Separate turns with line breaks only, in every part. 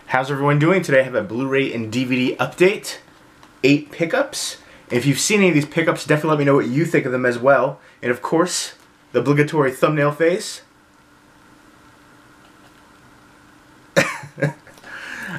How's everyone doing? Today I have a Blu-ray and DVD update. 8 pickups. If you've seen any of these pickups, definitely let me know what you think of them as well. And of course, the obligatory thumbnail face.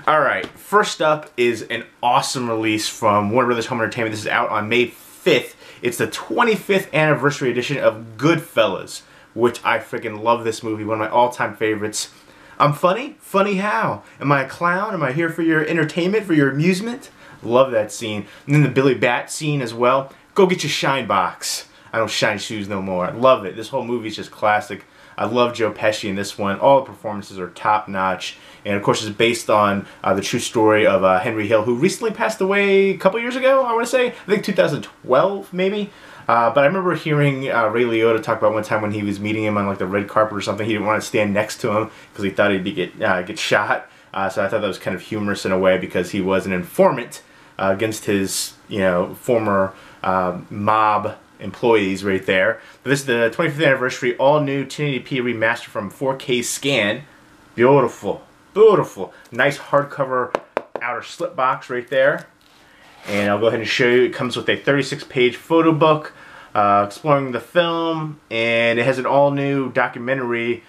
Alright, first up is an awesome release from Warner Brothers Home Entertainment. This is out on May 5th. It's the 25th anniversary edition of Goodfellas, which I freaking love this movie, one of my all-time favorites. I'm funny? Funny how? Am I a clown? Am I here for your entertainment, for your amusement? Love that scene. And then the Billy Bat scene as well. Go get your shine box. I don't shine shoes no more. I love it. This whole movie is just classic. I love Joe Pesci in this one. All the performances are top-notch. And of course it's based on the true story of Henry Hill, who recently passed away a couple years ago, I want to say. I think 2012 maybe. But I remember hearing Ray Liotta talk about one time when he was meeting him on like the red carpet or something. He didn't want to stand next to him because he thought he'd get shot. So I thought that was kind of humorous in a way because he was an informant against his former mob employees right there. But this is the 25th anniversary, all new 1080p remaster from 4K scan. Beautiful, beautiful. Nice hardcover outer slip box right there. And I'll go ahead and show you. It comes with a 36-page photo book exploring the film, and it has an all-new documentary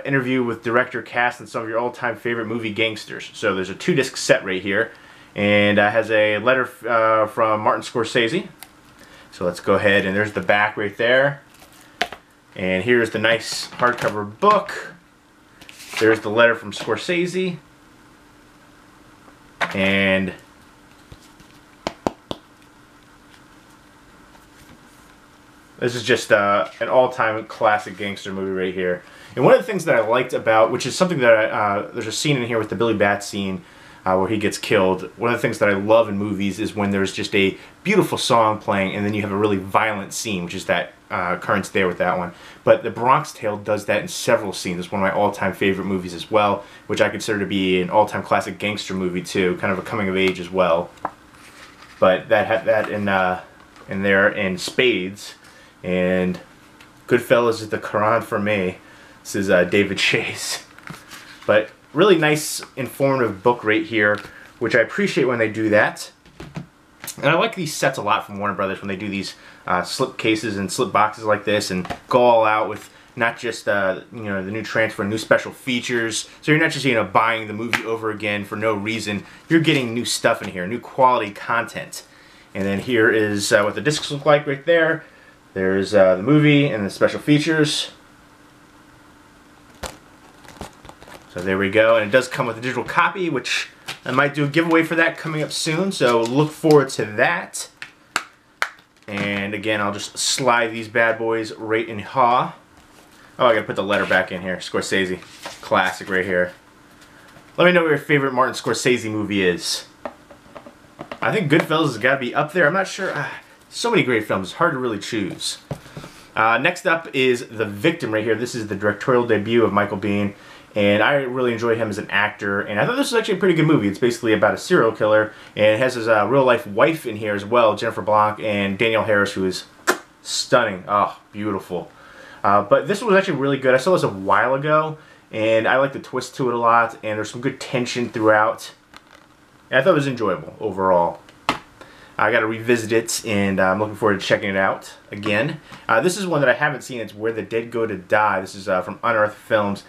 interview with director, cast, and some of your all-time favorite movie gangsters. So there's a 2-disc set right here, and has a letter from Martin Scorsese. So let's go ahead, and there's the back right there. And here's the nice hardcover book. There's the letter from Scorsese. And this is just an all-time classic gangster movie right here. And one of the things that I liked about, which is something that there's a scene in here with the Billy Bat scene where he gets killed. One of the things that I love in movies is when there's just a beautiful song playing and then you have a really violent scene, which is that occurrence there with that one. But The Bronx Tale does that in several scenes. It's one of my all-time favorite movies as well, which I consider to be an all-time classic gangster movie too, kind of a coming of age as well. But that had that in there in spades. And Goodfellas is the Quran for me. This is David Chase. But really nice, informative book right here, which I appreciate when they do that. And I like these sets a lot from Warner Brothers when they do these slip cases and slip boxes like this and go all out with not just the new transfer, new special features. So you're not just buying the movie over again for no reason. You're getting new stuff in here, new quality content. And then here is what the discs look like right there. There's the movie and the special features. So there we go, and it does come with a digital copy, which I might do a giveaway for that coming up soon, so look forward to that. And again, I'll just slide these bad boys right in ha. Oh, I gotta put the letter back in here. Scorsese, classic right here. Let me know what your favorite Martin Scorsese movie is. I think Goodfellas has got to be up there. I'm not sure. So many great films, it's hard to really choose. Next up is The Victim right here. This is the directorial debut of Michael Biehn, and I really enjoy him as an actor, and I thought this was actually a pretty good movie. It's basically about a serial killer, and it has his real-life wife in here as well, Jennifer Blanc, and Danielle Harris, who is stunning. Oh, beautiful. But this one was actually really good. I saw this a while ago, and I like the twist to it a lot, and there's some good tension throughout. And I thought it was enjoyable overall. I got to revisit it, and I'm looking forward to checking it out again. This is one that I haven't seen. It's Where the Dead Go to Die. This is from Unearthed Films.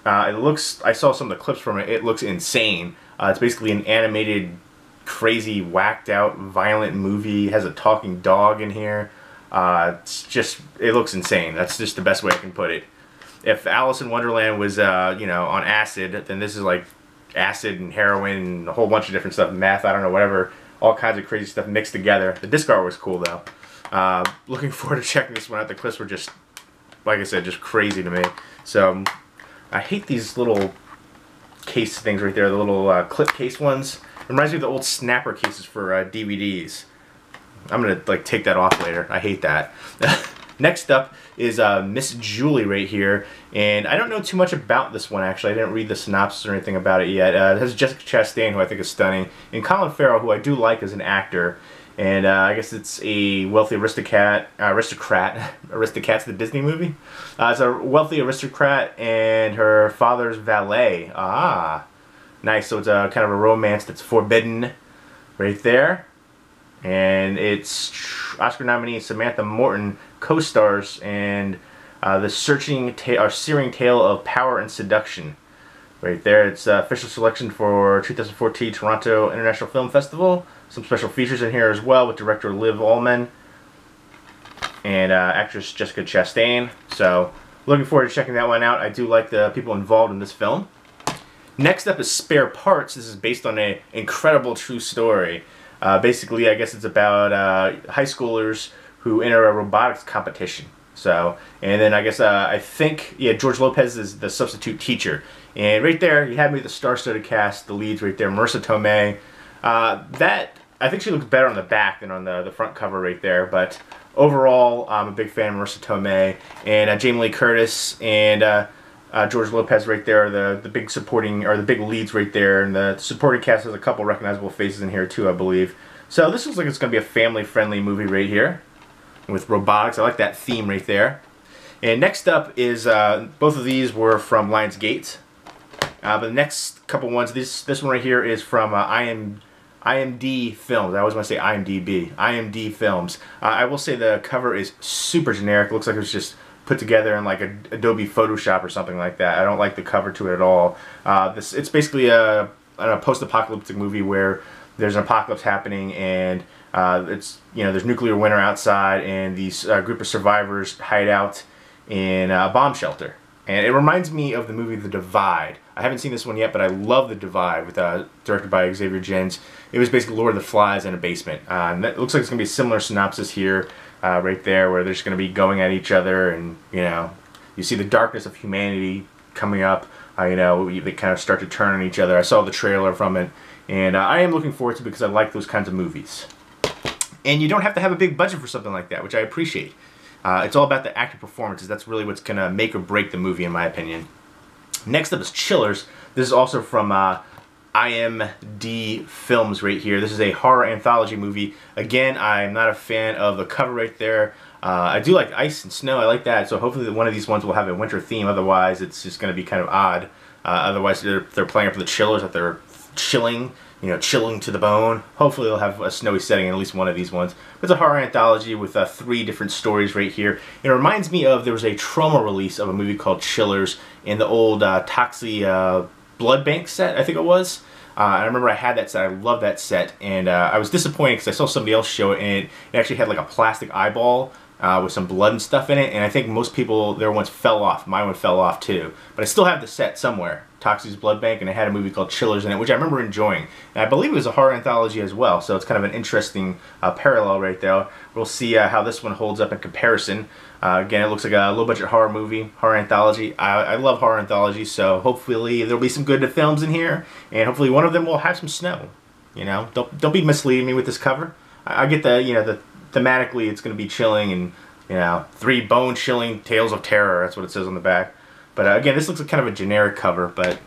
It looks, I saw some of the clips from it. It looks insane. It's basically an animated, crazy, whacked out, violent movie. It has a talking dog in here. It's just, it looks insane. That's just the best way I can put it. If Alice in Wonderland was, on acid, then this is like acid and heroin and a whole bunch of different stuff, meth, I don't know, whatever. All kinds of crazy stuff mixed together. The disc art was cool though. Looking forward to checking this one out. The clips were just, like I said, just crazy to me. So I hate these little case things right there, the little clip case ones. It reminds me of the old snapper cases for DVDs. I'm gonna take that off later. I hate that. Next up is Miss Julie right here, and I don't know too much about this one actually. I didn't read the synopsis or anything about it yet. It has Jessica Chastain, who I think is stunning, and Colin Farrell, who I do like as an actor. And I guess it's a wealthy aristocrat's the Disney movie. It's a wealthy aristocrat and her father's valet. Nice, so it's a kind of a romance that's forbidden right there. And it's Oscar nominee Samantha Morton co-stars, and the searing tale of power and seduction. Right there, it's official selection for 2014 Toronto International Film Festival. Some special features in here as well with director Liv Ullmann and actress Jessica Chastain. So, looking forward to checking that one out. I do like the people involved in this film. Next up is Spare Parts. This is based on an incredible true story. Basically, I guess it's about high schoolers who enter a robotics competition. So, and then I guess I think, yeah, George Lopez is the substitute teacher. And right there, you have me the star-studded cast, the leads right there, Marissa Tomei. I think she looks better on the back than on the front cover right there. But overall, I'm a big fan of Marissa Tomei and Jamie Lee Curtis and George Lopez right there, the big supporting, or the big leads right there, and the supporting cast has a couple recognizable faces in here too, I believe. So this looks like it's going to be a family-friendly movie right here with robotics. I like that theme right there. And next up is, both of these were from Lionsgate. But the next couple ones, this one right here is from IMD Films. I always want to say IMDb. IMD Films. I will say the cover is super generic. It looks like it was just put together in like Adobe Photoshop or something like that. I don't like the cover to it at all. It's basically a post-apocalyptic movie where there's an apocalypse happening, and there's nuclear winter outside, and these group of survivors hide out in a bomb shelter. And it reminds me of the movie The Divide. I haven't seen this one yet, but I love The Divide, with directed by Xavier Gens. It was basically Lord of the Flies in a basement. And it looks like it's going to be a similar synopsis here, right there, where they're just going to be going at each other, and you see the darkness of humanity coming up. They kind of start to turn on each other. I saw the trailer from it, and I am looking forward to it because I like those kinds of movies. And you don't have to have a big budget for something like that, which I appreciate. It's all about the actor performances. That's really what's going to make or break the movie, in my opinion. Next up is Chillers. This is also from IMD Films right here. This is a horror anthology movie. Again, I'm not a fan of the cover right there. I do like ice and snow. I like that. So hopefully one of these ones will have a winter theme. Otherwise, it's just going to be kind of odd. Otherwise, they're playing up for the chillers, that they're chilling. Chilling to the bone. Hopefully they'll have a snowy setting in at least one of these ones. It's a horror anthology with 3 different stories right here. It reminds me of, there was a Troma release of a movie called Chillers in the old Toxie Blood Bank set, I think it was. I remember I had that set. I love that set. And I was disappointed because I saw somebody else show it, and it actually had like a plastic eyeball with some blood and stuff in it. And I think most people, their ones fell off. My one fell off too. But I still have the set somewhere. Toxie's Blood Bank, and it had a movie called Chillers in it, which I remember enjoying. And I believe it was a horror anthology as well, so it's kind of an interesting parallel right there. We'll see how this one holds up in comparison. Again, it looks like a low-budget horror movie, horror anthology. I love horror anthologies, so hopefully there'll be some good films in here, and hopefully one of them will have some snow. Don't be misleading me with this cover. I get the thematically it's going to be chilling, and 3 bone-chilling tales of terror. That's what it says on the back. But again, this looks like kind of a generic cover, but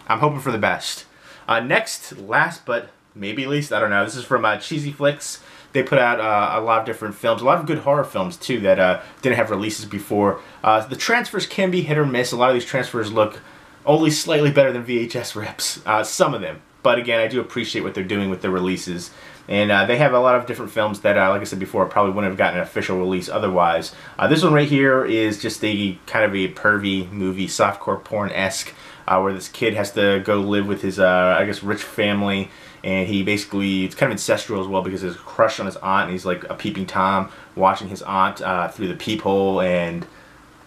I'm hoping for the best. Next, last but maybe least, I don't know, this is from Cheesy Flicks. They put out a lot of different films, a lot of good horror films too that didn't have releases before. The transfers can be hit or miss. A lot of these transfers look only slightly better than VHS rips, some of them. But again, I do appreciate what they're doing with their releases. And they have a lot of different films that, like I said before, probably wouldn't have gotten an official release otherwise. This one right here is just a kind of a pervy movie, softcore porn-esque, where this kid has to go live with his, I guess, rich family. And he basically, it's kind of ancestral as well because there's a crush on his aunt, and he's like a peeping Tom watching his aunt through the peephole, and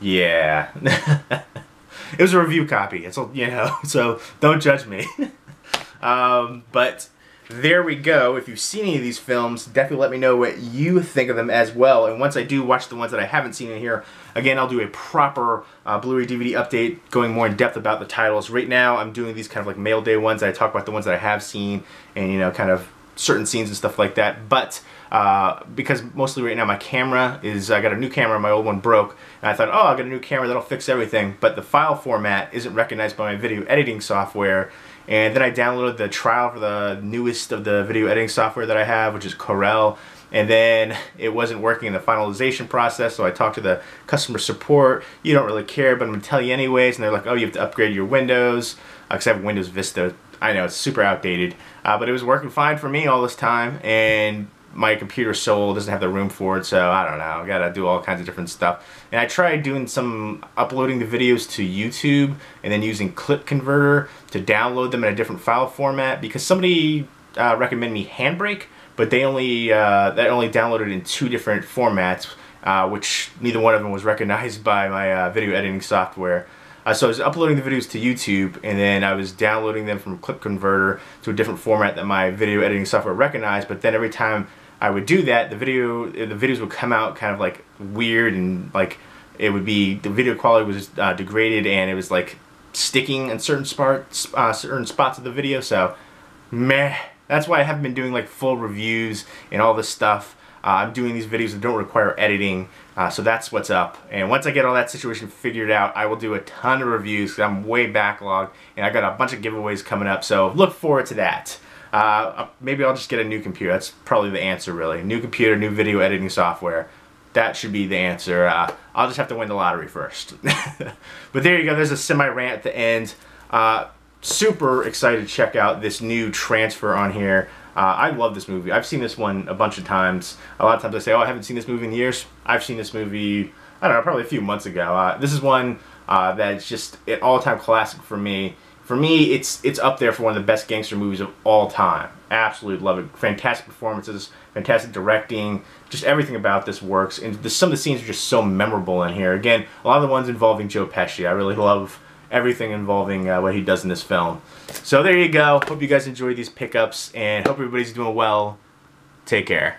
yeah. It was a review copy, it's, so don't judge me. But there we go. If you've seen any of these films, definitely let me know what you think of them as well. And once I do watch the ones that I haven't seen in here, again, I'll do a proper Blu-ray DVD update going more in depth about the titles. Right now, I'm doing these kind of like mail day ones. I talk about the ones that I have seen and, kind of certain scenes and stuff like that. But because mostly right now my camera is, I got a new camera, my old one broke, and I thought, oh, I got a new camera, that'll fix everything. But the file format isn't recognized by my video editing software. And then I downloaded the trial for the newest of the video editing software that I have, which is Corel. and then it wasn't working in the finalization process, so I talked to the customer support. You don't really care, but I'm going to tell you anyways, and they're like, oh, you have to upgrade your Windows, because I have Windows Vista. I know, it's super outdated, but it was working fine for me all this time, and my computer's so old, doesn't have the room for it, so I don't know, I gotta do all kinds of different stuff. And I tried doing some uploading the videos to YouTube and then using Clip Converter to download them in a different file format, because somebody recommended me Handbrake, but they only downloaded in 2 different formats, which neither one of them was recognized by my video editing software. So I was uploading the videos to YouTube, and then I was downloading them from Clip Converter to a different format that my video editing software recognized. But then every time I would do that, the videos would come out kind of like weird, and like it would be, the video quality was degraded, and it was like sticking in certain spots of the video. So meh. That's why I haven't been doing like full reviews and all this stuff. I'm doing these videos that don't require editing, so that's what's up. And once I get all that situation figured out, I will do a ton of reviews, because I'm way backlogged, and I got a bunch of giveaways coming up, so look forward to that. Maybe I'll just get a new computer. That's probably the answer, really. New computer, new video editing software. That should be the answer. I'll just have to win the lottery first. But there you go. There's a semi-rant at the end. Super excited to check out this new transfer on here. I love this movie. I've seen this one a bunch of times. A lot of times I say, oh, I haven't seen this movie in years. I've seen this movie, I don't know, probably a few months ago. This is one that's just an all-time classic for me. For me, it's up there for one of the best gangster movies of all time. Absolutely love it. Fantastic performances, fantastic directing, just everything about this works. And some of the scenes are just so memorable in here. Again, a lot of the ones involving Joe Pesci. I really love everything involving what he does in this film. So there you go. Hope you guys enjoyed these pickups, and hope everybody's doing well. Take care.